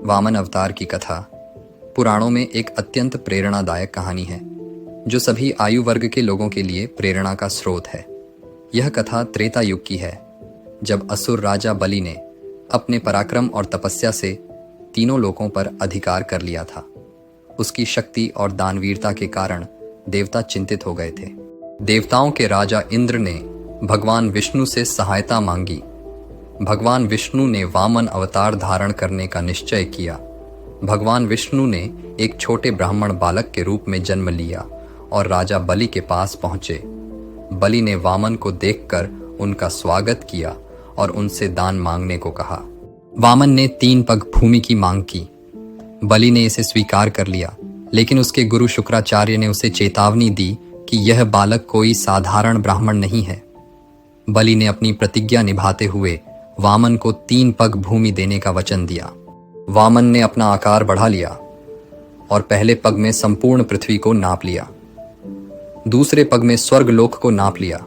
वामन अवतार की कथा पुराणों में एक अत्यंत प्रेरणादायक कहानी है जो सभी आयु वर्ग के लोगों के लिए प्रेरणा का स्रोत है। यह कथा त्रेता युग की है, जब असुर राजा बलि ने अपने पराक्रम और तपस्या से तीनों लोकों पर अधिकार कर लिया था। उसकी शक्ति और दानवीरता के कारण देवता चिंतित हो गए थे। देवताओं के राजा इंद्र ने भगवान विष्णु से सहायता मांगी। भगवान विष्णु ने वामन अवतार धारण करने का निश्चय किया। भगवान विष्णु ने एक छोटे ब्राह्मण बालक के रूप में जन्म लिया और राजा बलि के पास पहुंचे। बलि ने वामन को देखकर उनका स्वागत किया और उनसे दान मांगने को कहा। वामन ने 3 पग भूमि की मांग की। बलि ने इसे स्वीकार कर लिया, लेकिन उसके गुरु शुक्राचार्य ने उसे चेतावनी दी कि यह बालक कोई साधारण ब्राह्मण नहीं है। बलि ने अपनी प्रतिज्ञा निभाते हुए वामन को 3 पग भूमि देने का वचन दिया। वामन ने अपना आकार बढ़ा लिया और पहले पग में संपूर्ण पृथ्वी को नाप लिया, दूसरे पग में स्वर्गलोक को नाप लिया।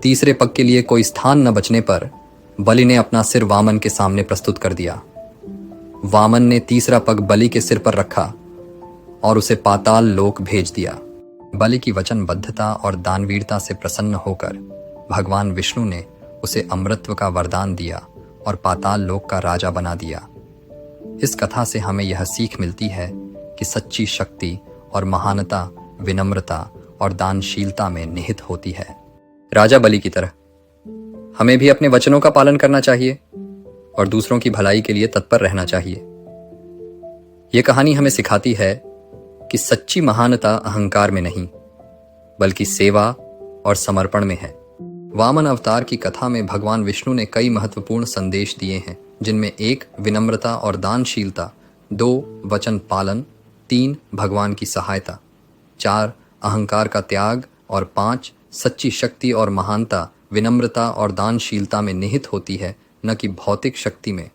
तीसरे पग के लिए कोई स्थान न बचने पर बलि ने अपना सिर वामन के सामने प्रस्तुत कर दिया। वामन ने तीसरा पग बलि के सिर पर रखा और उसे पाताल लोक भेज दिया। बलि की वचनबद्धता और दानवीरता से प्रसन्न होकर भगवान विष्णु ने उसे अमृतत्व का वरदान दिया और पाताल लोक का राजा बना दिया। इस कथा से हमें यह सीख मिलती है कि सच्ची शक्ति और महानता विनम्रता और दानशीलता में निहित होती है। राजा बलि की तरह हमें भी अपने वचनों का पालन करना चाहिए और दूसरों की भलाई के लिए तत्पर रहना चाहिए। यह कहानी हमें सिखाती है कि सच्ची महानता अहंकार में नहीं, बल्कि सेवा और समर्पण में है। वामन अवतार की कथा में भगवान विष्णु ने कई महत्वपूर्ण संदेश दिए हैं, जिनमें 1 विनम्रता और दानशीलता, 2 वचन पालन, 3 भगवान की सहायता, 4 अहंकार का त्याग और 5 सच्ची शक्ति और महानता विनम्रता और दानशीलता में निहित होती है, न कि भौतिक शक्ति में।